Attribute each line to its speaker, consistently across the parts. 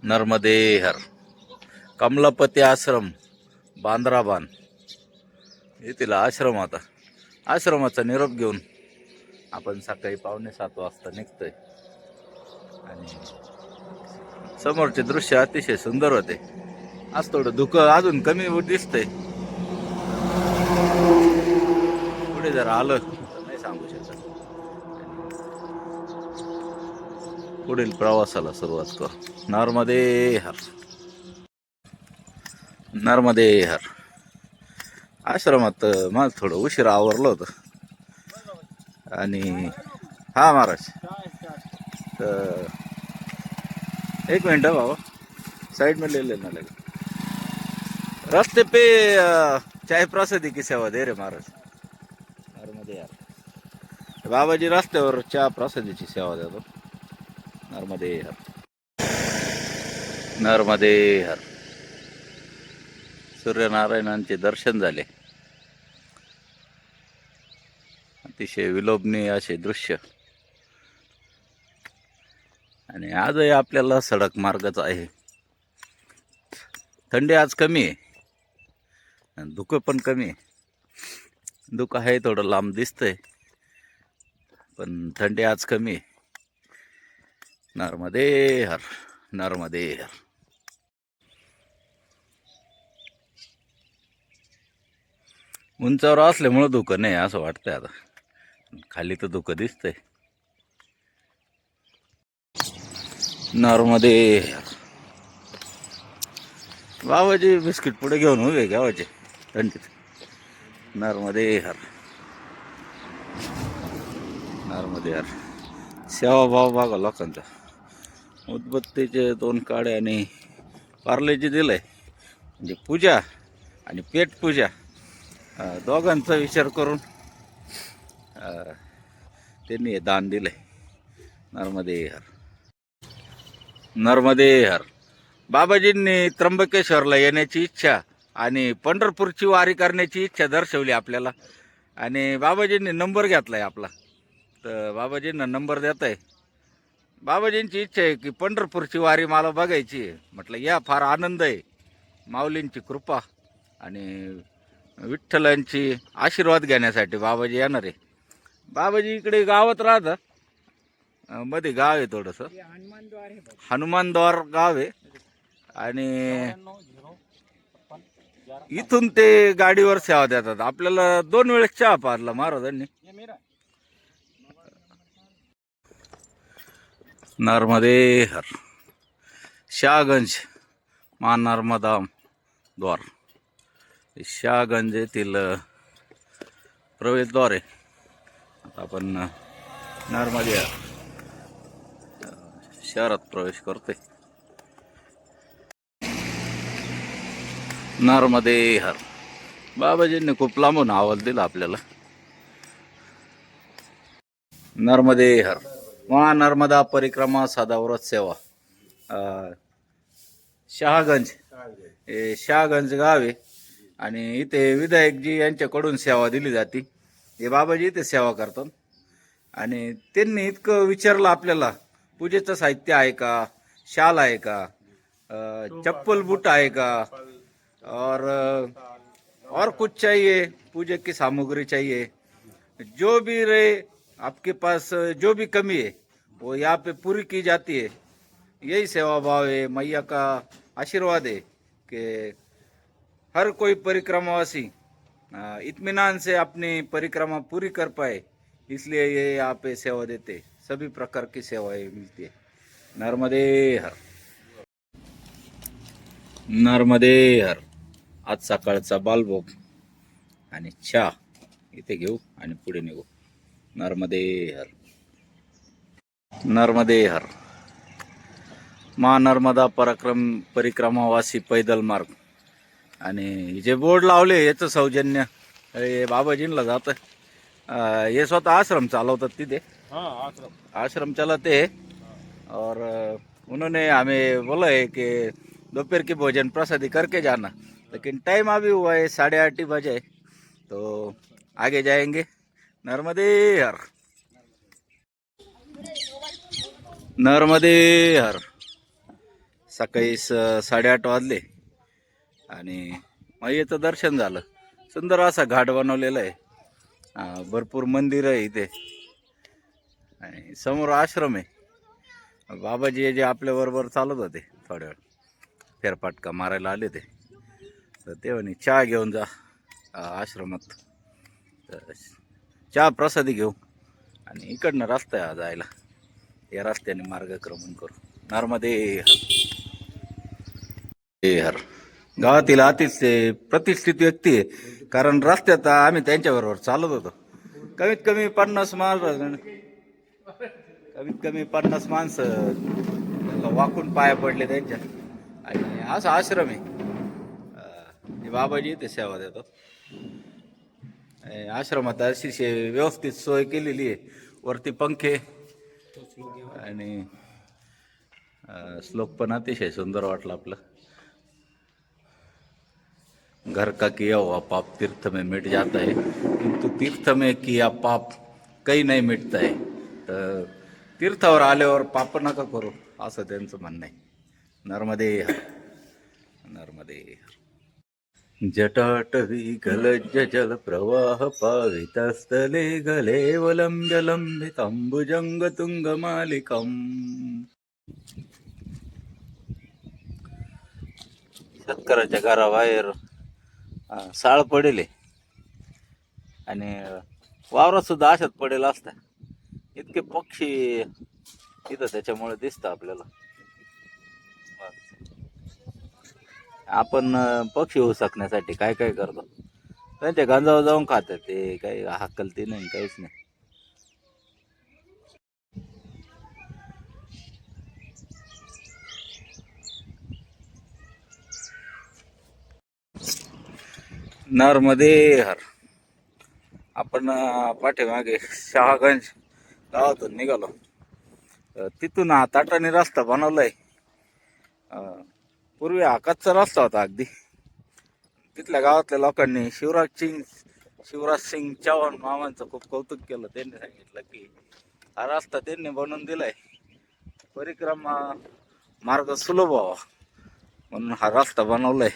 Speaker 1: नर्मदे हर. कमलापती आश्रम बांद्राबान येथील आश्रम. आता आश्रमाचा निरोप घेऊन आपण सकाळी 7:15 वाजता निघतोय आणि समोरचे दृश्य अतिशय सुंदर होते. आज थोडं धुकं अजून कमी दिसतंय. पुढे जर आलं तर नाही सांगू शकत. पुढील प्रवासाला सुरुवात करू. नर्मदे हर. नर्मदे हर. आश्रमात माझं थोडं उशीर आवरलं होतं आणि हा महाराज तर एक मिनट बाबा साइड में ले लेना लगे. रास्ते पे चाय प्रसादी की सेवा दे रे महाराज. नर्मदे यार. बाबाजी रस्त्यावर चहा प्रसादीची सेवा देतो. नर्मदे हर. नर्मदे हर. सूर्यनारायणांचे दर्शन झाले. अतिशय विलोभनीय असे दृश्य. आणि आजही आपल्याला सडक मार्गच आहे. थंडी आज कमी आहे, धुकं पण कमी आहे. धुकं आहे थोडं लांब दिसतंय, पण थंडी आज कमी आहे. नर्मदे हर. नर्मदे हर. उंचावर असल्यामुळे धुकं नाही असं वाटतंय. आता खाली तर धुकं दिसतंय. नर्मदे हर. बाबाजी बिस्किट पुढे घेऊन उभे गावाचे थंडीत. नर्मदे हर. नर्मदे हर. सेवाभाव बघा लोकांचा. उदबत्तीचे 2 काडे आणि पार्लेजी दिलंय. म्हणजे पूजा आणि पेट पूजा दोघांचा विचार करून त्यांनी हे दान दिलंय. नर्मदे हर. नर्मदे हर. बाबाजींनी त्र्यंबकेश्वरला येण्याची इच्छा आणि पंढरपूरची वारी करण्याची इच्छा दर्शवली आपल्याला. आणि बाबाजींनी नंबर घेतलाय आपला. तर बाबाजींना नंबर देत आहे. बाबाजींची इच्छा आहे की पंढरपूरची वारी मला बघायची आहे. म्हटलं या, फार आनंद आहे. माऊलींची कृपा आणि विठ्ठलांची आशीर्वाद घेण्यासाठी बाबाजी येणार आहे. बाबाजी इकडे गावात राहतात. मध्ये गाव आहे थोडंसं, हनुमानद्वार गाव आहे. आणि इथून ते गाडीवर सेवा देतात. आपल्याला 2 वेळेस चहा पाजला महाराजांनी. नर्मदे हर. शाहगंज नर्मदा द्वार. शाहगंज येथील प्रवेशद्वार आहे. आता आपण नर्मदे शहरात प्रवेश करतोय. नर्मदे हर. बाबाजींनी खूप लांबून आवाज दिला आपल्याला. नर्मदे हर. नर्मदा परिक्रमा सदाव्रत सेवा. शहागंज हे शहागंज गाव आहे. आणि इथे विधायकजी यांच्याकडून सेवा दिली जाते. हे बाबाजी इथे सेवा करतात. आणि त्यांनी इतकं विचारलं आपल्याला, पूजेचं साहित्य आहे का, शाल आहे का, चप्पल बूट आहे का, और कुछ चाहिए, पूजे की सामग्री चाहिए, जो भी रहे आपके पास, जो भी कमी है वो यहाँ पे पूरी की जाती है. यही सेवा भाव है. मैया का आशीर्वाद है कि हर कोई परिक्रमावासी इत्मीनान से अपनी परिक्रमा पूरी कर पाए, इसलिए ये यहाँ पे सेवा देते. सभी प्रकार की सेवाएं मिलती है. नर्मदे हर. नर्मदे हर. आज सकाळचा बालभोग आणि चहा इथे घेऊ आणि पुढे निघू. नर्मदे हर. नर्मदे हर. नर्मदा परिक्रमावासी पैदल मार्ग. आणि जे बोर्ड लावले याचं सौजन्य हे बाबाजींना जातं. हे स्वतः आश्रम चालवतात तिथे. आश्रम चलाते हैं. और उन्होंने हमें बोला है कि दोपहर की भोजन प्रसादी करके जाना. लेकिन टाइम अभी हुआ है 8:30 बजे, तो आगे जाएंगे. नर्मदे हर. नर्मदे हर. सकाळी 8:30 वाजले आणि मैयेचं दर्शन झालं. सुंदर असा घाट बनवलेला आहे. भरपूर मंदिर आहे इथे आणि समोर आश्रम आहे. बाबाजी जे आपल्या बरोबर चालत होते थोड्या वेळ फेरफाटका मारायला आले ते, तर ते म्हणे चहा घेऊन जा आश्रमात. तर चहा प्रसादी घेऊ आणि इकडनं रस्ता आहे जायला. या रस्त्याने मार्गक्रमण करू. नर्मदे हर. गावातील अतिशय प्रतिष्ठित व्यक्ती आहे, कारण रस्त्यात आम्ही त्यांच्याबरोबर चालत होतो. कमीत कमी 50 माणसं वाकून पाया पडले त्यांच्या. आणि असा आश्रम आहे. बाबाजी ते सेवा देतात. आश्रमात अतिशय व्यवस्थित सोय केलेली आहे. वरती पंखे आणि श्लोक पण अतिशय सुंदर वाटलं आपलं. घर का किया हुआ पाप तीर्थ में मिट जाता है, किंतु तीर्थ में किया पाप काही नाही मिटत आहे. तर तीर्थावर आल्यावर पाप नका करू असं त्यांचं म्हणणं आहे. नर्मदे हर. नर्मदे हर. जटाटवी गलज्ज जल प्रवाह पावितस्थले गलेवलंब्य लंबितांबुजंग तुंगमालिकम्. शेतकऱ्याच्या घराबाहेर साळ पडेल आणि वावरात सुद्धा अशात पडेल असता. इतके पक्षी इथं त्याच्यामुळे दिसतं आपल्याला. आपण पक्षी होऊ शकण्यासाठी काय काय करतो. त्यांच्या गांजावर जाऊन खातात ते, काही हाकलते नाही, काहीच नाही. नर्मदे हर. आपण पाठीमागे शहागंज गावातून निघालो. तिथून हा ताटाने रस्ता बनवलाय. पूर्वी हा कच्चा रस्ता होता अगदी. तिथल्या गावातल्या लोकांनी शिवराज सिंग चौहान मामांचं खूप कौतुक केलं. त्यांनी सांगितलं की हा रस्ता त्यांनी बनवून दिलाय परिक्रमा मार्ग सुलभ व्हावा म्हणून हा रस्ता बनवलाय.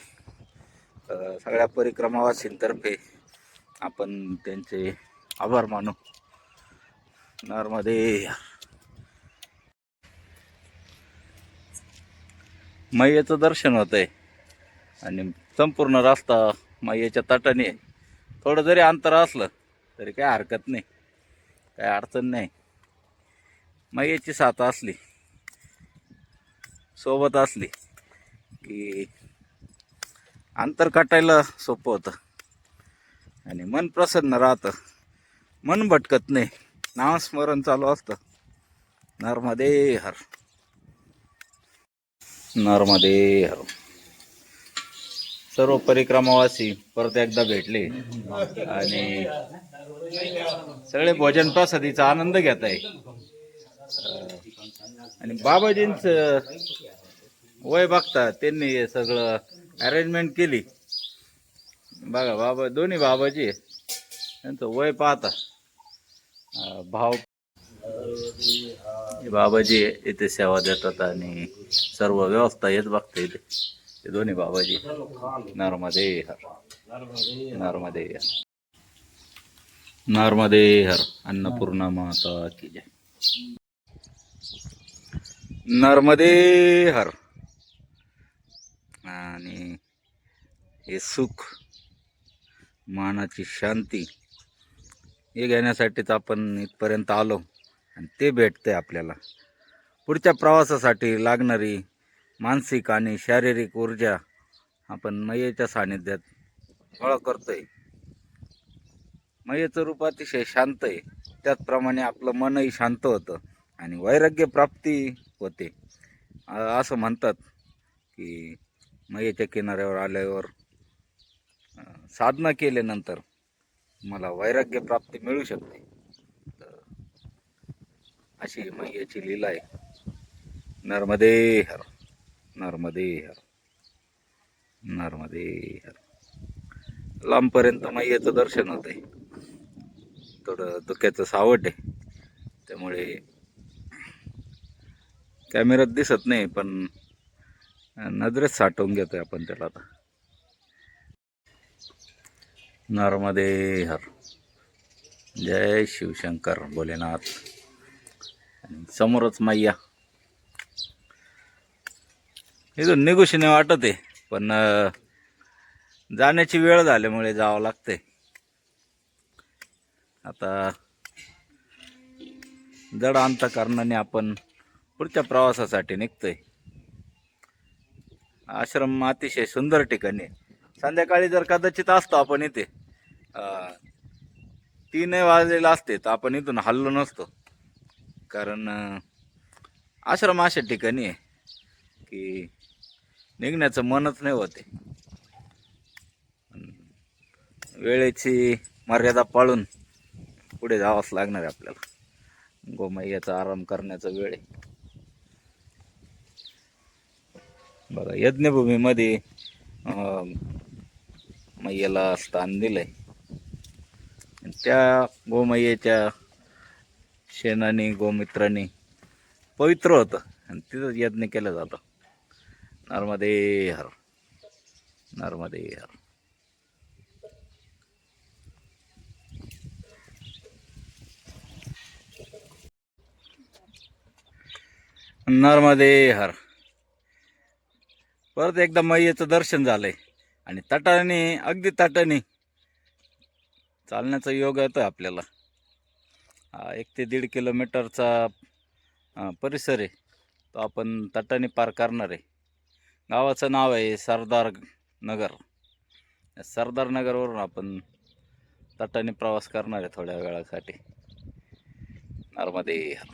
Speaker 1: सगळ्या परिक्रमावासींतर्फे आपण त्यांचे आभार मानू. नर्मदे. मैयेचं दर्शन होतंय आणि संपूर्ण रस्ता मैयेच्या तटाने आहे. थोडं जरी अंतर असलं तरी काय हरकत नाही, काय अडचण नाही. मैयेची साथ असली, सोबत असली की अंतर काटायला सोपं होतं आणि मन प्रसन्न राहतं, मन भटकत नाही, नामस्मरण चालू असतं. नर्मदे हर. नर्मदे हर. सर्व परिक्रमावासी परत एकदा भेटले आणि सगळे भोजन प्रसादीचा आनंद घेत आहे. आणि बाबाजींचं वय बघता त्यांनी हे सगळं अरेंजमेंट केली. बघा बाबा, दोन्ही बाबाजी त्यांचं वय पाहता. भाव बाबाजी इथे सेवा देतात आणि सर्व व्यवस्था हेच बघता इथे. ते दोन्ही बाबाजी. नर्मदे हर. नर्मदे हर. नर्मदे हर. अन्नपूर्णा माता की जय. नर्मदे हर. आणि हे सुख, मानाची शांती हे घेण्यासाठीच आपण इथपर्यंत आलो आणि ते भेटते आपल्याला. पुढच्या प्रवासासाठी लागणारी मानसिक आणि शारीरिक ऊर्जा आपण मैयेच्या सानिध्यात गोळा करतोय. मैयेचं रूप अतिशय शांत आहे, त्याचप्रमाणे आपलं मनही शांत होतं आणि वैराग्य प्राप्ती होते. असं म्हणतात की मैयेच्या किनाऱ्यावर आल्यावर साधना केल्यानंतर मला वैराग्य प्राप्ती मिळू शकते. तर अशी मैयेची लीला आहे. नर्मदे हर. नर्मदे हर. नर्मदे हर. लांबपर्यंत मैयेचं दर्शन होत आहे. थोडं धुक्याचं सावट आहे त्यामुळे कॅमेऱ्यात दिसत नाही, पण नजरेत साठवून घेतोय आपण त्याला आता. नर्मदे हर. जय शिवशंकर भोलेनाथ. आणि समोरच मैया. इथून निघूशी नाही वाटत आहे, पण जाण्याची वेळ झाल्यामुळे जावं लागतंय. आता जड अंतकरणाने आपण पुढच्या प्रवासासाठी निघतोय. आश्रम अतिशय सुंदर ठिकाणी आहे. संध्याकाळी जर कदाचित असतो आपण इथे 3 वाजलेला असते तर आपण इथून हल्लो नसतो. कारण आश्रम अशा ठिकाणी आहे की निघण्याचं मनच नाही होते. वेळेची मर्यादा पाळून पुढे जावंच लागणार आहे आपल्याला. गोमैयाचा आराम करण्याचा वेळ आहे. बघा, यज्ञभूमीमध्ये मैयाला स्थान दिलंय. त्या गोमय्याच्या शेणाने गोमित्राने पवित्र होतं आणि तिथंच यज्ञ केला जातो. नर्मदे हर. नर्मदे हर. नर्मदे हर. परत एकदा मैयेचं दर्शन झालंय आणि तटाने, अगदी तटाने चालण्याचा योग येतोय आपल्याला. 1 ते 1.5 किलोमीटरचा परिसर आहे, तो आपण तटाने पार करणार आहे. गावाचं नाव आहे सरदार नगर. सरदार नगरवरून आपण तटाने प्रवास करणार आहे थोड्या वेळासाठी. नर्मदे हर.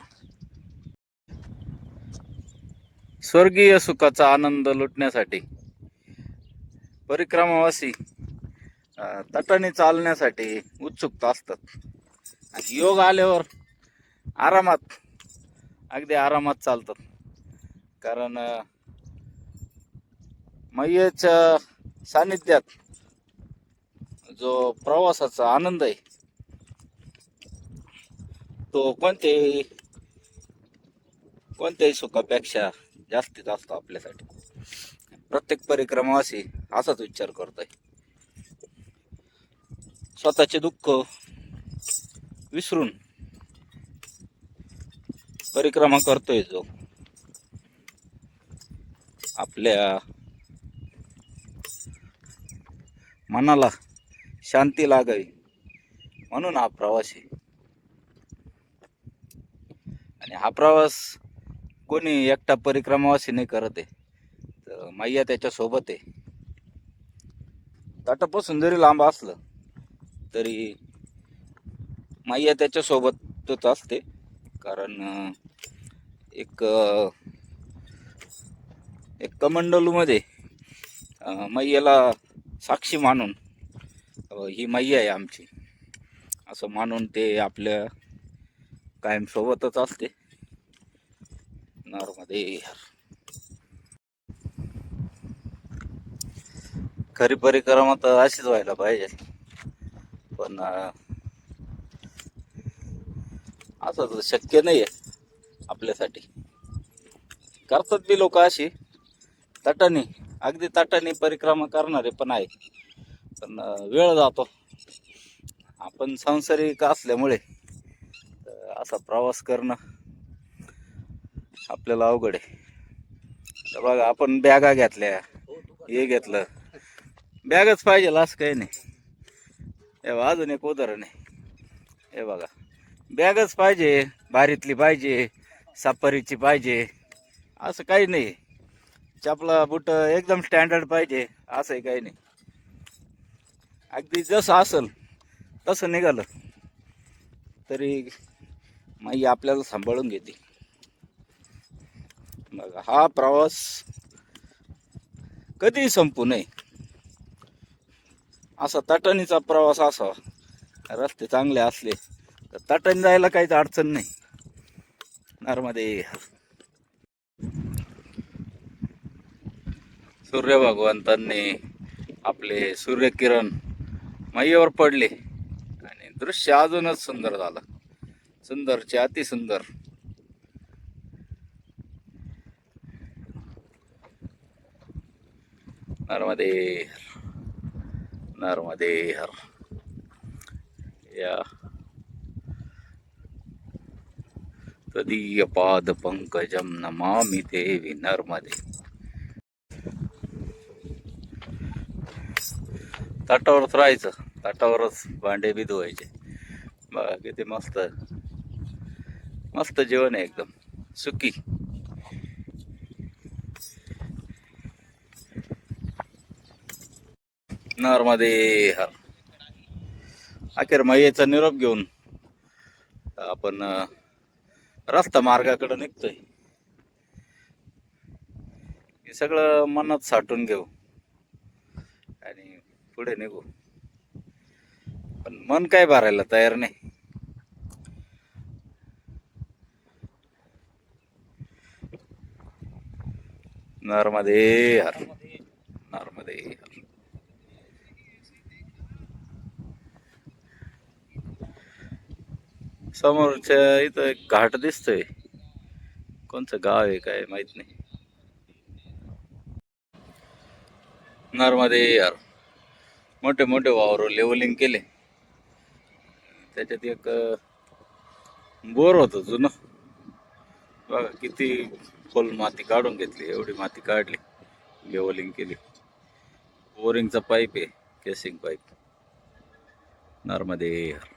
Speaker 1: स्वर्गीय सुखाचा आनंद लुटण्यासाठी परिक्रमावासी तटाने चालण्यासाठी उत्सुक असतात. आणि योग आल्यावर आरामात, अगदी आरामात चालतात. कारण मैयेच्या सानिध्यात जो प्रवासाचा आनंद आहे तो कोणत्याही सुखापेक्षा जास्तीत जास्त आपल्यासाठी. प्रत्येक परिक्रमावासी असाच विचार करतोय. स्वतःचे दुःख विसरून परिक्रमा करतोय जो, आपल्या मनाला शांती लागावी म्हणून हा प्रवास आहे. आणि हा प्रवास कोणी एकटा परिक्रमावासी नाही करत आहे, तर मैया त्याच्या सोबत आहे. तटापासून जरी लांब असलं तरी मैया त्याच्या सोबतच असते. कारण एक कमंडलूमध्ये मैयाला साक्षी मानून ही मैया आहे आमची असं मानून ते आपल्या कायम सोबतच असते. नर्मदे हर. खरी परिक्रमा तर अशीच व्हायला पाहिजे, पण असं शक्य नाही आहे आपल्यासाठी. करतात बी लोक अशी तटाने, अगदी तटाने परिक्रमा करणारे पण आहे, पण वेळ जातो. आपण सांसारिक असल्यामुळे असा प्रवास करणं आपल्याला अवघड आहे. तर बघा, आपण बॅगा घेतल्या, हे घेतलं, बॅगच पाहिजे असं काही नाही. हे अजून एक उदाहरण आहे. हे बघा, बॅगच पाहिजे, भारीतली पाहिजे, सापारीची पाहिजे असं काही नाही. चपला बुट एकदम स्टँडर्ड पाहिजे असंही काही नाही. अगदी जसं असेल तसं निघालं तरी माई आपल्याला सांभाळून घेते. मग हा प्रवास कधीही संपू नये असा तटाणीचा प्रवास असावा. रस्ते चांगले असले तर तटाने जायला काहीच अडचण नाही. नर्मदे हर. सूर्य भगवंतांनी आपले सूर्यकिरण मैयावर पडले आणि दृश्य अजूनच सुंदर झालं. सुंदरचे अतिसुंदर. 。 . 。 . . . . . . . . . . . . . . . . . . . . . . . . . . . . . . . . . . . . . . . . . . . . . . . . . . . . नर्मदे नर्मदे हर. या तदीय पाद पंकजम नमामि देवी नर्मदे. ताटावरच राहायचं, ताटावरच भांडे बी धुवायचे. बघा किती मस्त मस्त जेवण आहे, एकदम सुकी. नर्मदे हर. अखेर मैयेचा निरोप घेऊन आपण रस्ता मार्गाकडे निघतोय. हे सगळं मनात साठवून घेऊ आणि पुढे निघू. पण मन काय भरायला तयार नाही. नर्मदे हर. नर्मदे हर. समोरच्या इथं एक घाट दिसतोय. कोणचं गाव आहे काय माहित नाही. नर्मदे हर. मोठे मोठे वावर लेवलिंग केले. त्याच्यात एक बोर होत जुनं. बघा किती खोल माती काढून घेतली. एवढी माती काढली, लेवलिंग केली. बोरिंगचा पाईप आहे, केसिंग पाईप. नर्मदे हर.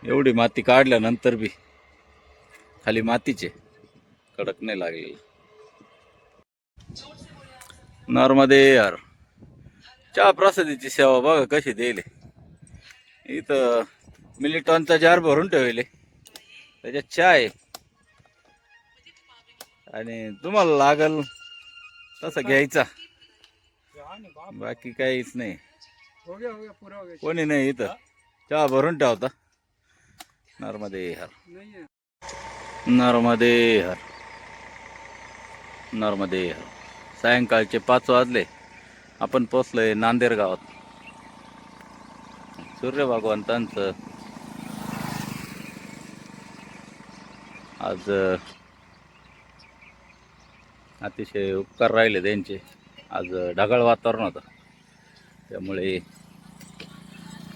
Speaker 1: एवढी माती काढल्यानंतर बी खाली मातीचे कडक नाही लागले. नर्मदे हर. चहा प्रसादीची सेवा बघा कशी देईल. इथं मिलिटॉनचा जार भरून ठेवले, त्याच्यात चहा आहे. आणि तुम्हाला लागल तसं घ्यायचा, बाकी काहीच नाही. कोणी नाही इथं, चहा भरून ठेवता. नर्मदे हर. नर्मदे हर. नर्मदे हर. सायंकाळचे 5 वाजले. आपण पोचलोय नांदेड गावात. सूर्य भगवंतांचं आज अतिशय उपकार राहिले त्यांचे. आज ढगाळ वातावरण होतं, त्यामुळे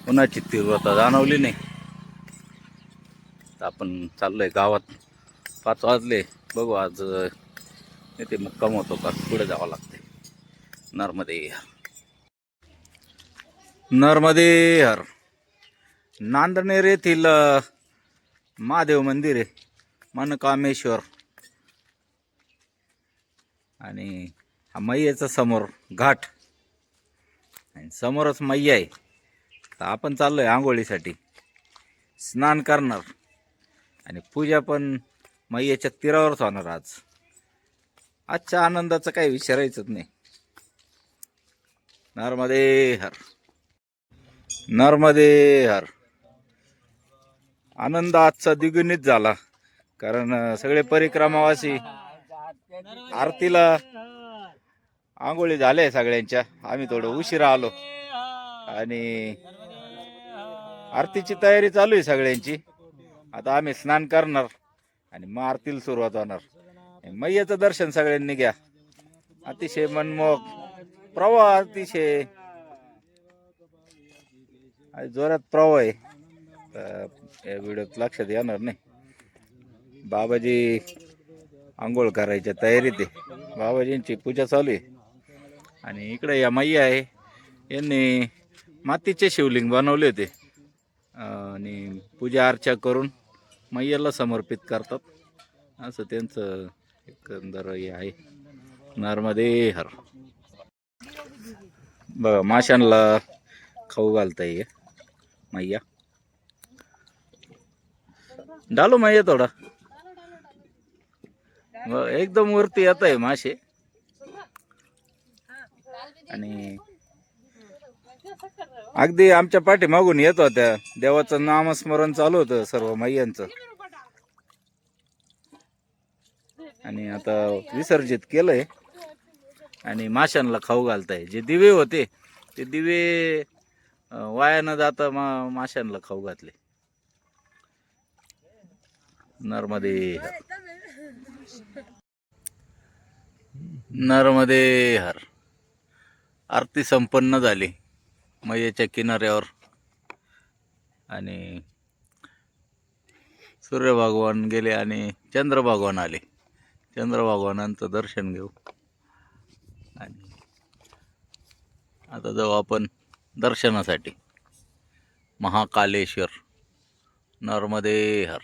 Speaker 1: उन्हाची तीव्रता जाणवली नाही. आपण चाललोय गावात. 5 वाजले. बघू आज इथे मुक्काम होतो का पुढे जावं लागते. नर्मदे हर. नर्मदे हर. नांदनेर येथील महादेव मंदिर आहे, मनकामेश्वर. आणि हा मैयेचा समोर घाट आणि समोरच मैया आहे. तर आपण चाललोय आंघोळीसाठी. स्नान करणार आणि पूजा पण मैयेच्या तीरावरच होणार आज. आजच्या आनंदाचं काही विचारायचंच नाही. नर्मदे हर. नर्मदे हर. आनंद आजचा द्विगुणित झाला, कारण सगळे परिक्रमावासी आरतीला आंघोळी झाले सगळ्यांच्या. आम्ही थोडं उशिरा आलो आणि आरतीची तयारी चालू आहे सगळ्यांची. आता आम्ही स्नान करणार आणि मग आरतीला सुरुवात होणार. मैयाचं दर्शन सगळ्यांनी घ्या. अतिशय मनमोहक प्रवाह, अतिशय जोरात प्रवाह आहे. या व्हिडिओत लक्षात येणार नाही. बाबाजी आंघोळ करायच्या तयारीत आहे. बाबाजींची पूजा चालू आहे. आणि इकडे या मैया आहे, यांनी मातीचे शिवलिंग बनवले होते आणि पूजा अर्चा करून मैयाला समर्पित करतात. असं त्यांचं एकंदर हे आहे. नर्मदे हर. बघा माशांना खाऊ घालता ये मैया. डालो मैया थोडा. एकदम वरती येत आहे मासे. आणि अगदी आमच्या पाठी मागून येत होत्या. देवाचं नामस्मरण चालू होतं सर्व मैयांचं. आणि आता विसर्जित केलंय आणि माशांना खाऊ घालताय. जे दिवे होते ते दिवे वाया न जाता माशांना खाऊ घातले. नर्मदे. नर्मदे हर. आरती संपन्न झाली मैयाच्या किनाऱ्यावर आणि सूर्य भगवान गेले आणि चंद्र भगवान आले. चंद्र भगवानांचं दर्शन घेऊ आणि आता जाऊ आपण दर्शनासाठी. महाकालेश्वर. नर्मदे हर.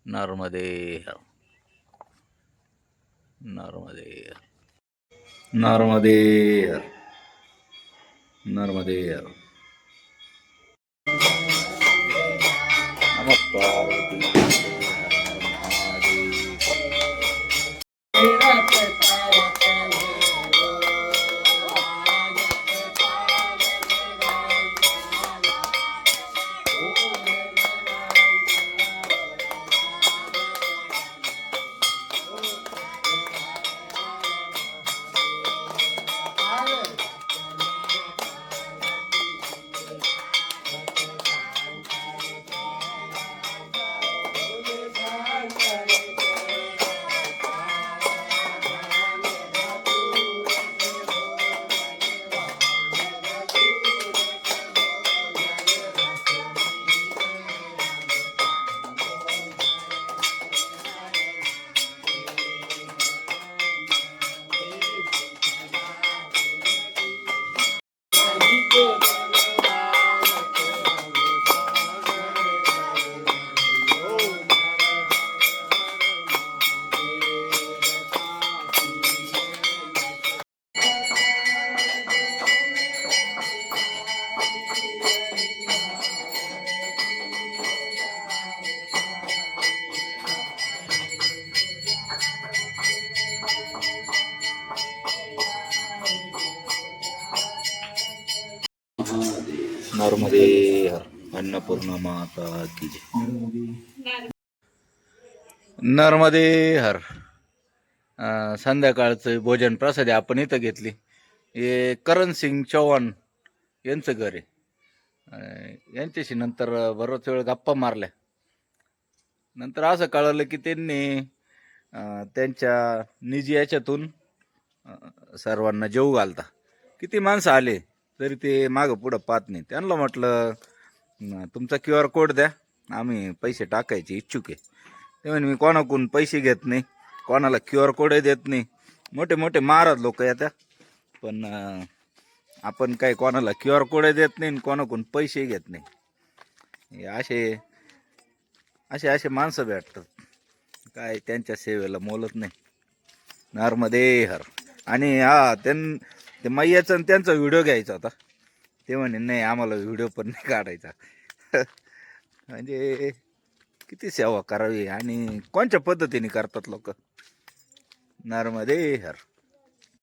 Speaker 1: नर्मदे हर. नर्मदे हर. नर्मदे हर. नर्मदे हर. नमः पार्वती हर महादेव. नर्मदे हर. अन्नपूर्णा माता की जय. नर्मदे हर. संध्याकाळचं भोजन प्रसादी आपण इथं घेतली. हे करण सिंग चौहान यांचं घर आहे. यांच्याशी नंतर बरोच वेळ गप्पा मारल्या. नंतर असं कळलं की त्यांनी त्यांच्या निजी याच्यातून सर्वांना जेवू घालता. किती माणसं आले तरी ते मागं पुढं पाहत नाही. त्यांना म्हटलं तुमचा QR कोड द्या, आम्ही पैसे टाकायचे इच्छुक आहे. ते म्हणे मी कोणाकडून पैसे घेत नाही, कोणाला QR कोडही देत नाही. मोठे मोठे महाराज लोक येतात, पण आपण काय कोणाला QR कोडही देत नाही, कोणाकडून पैसेही घेत नाही. हे असे असे असे माणसं भेटतात, काय त्यांच्या सेवेला मोलत नाही. नर्मदे हर. आणि ते मैयाचा आणि त्यांचा व्हिडिओ घ्यायचा होता. ते म्हणे नाही आम्हाला व्हिडिओ पण नाही काढायचा. म्हणजे किती सेवा करावी आणि कोणत्या पद्धतीने करतात लोक. नर्मदे हर.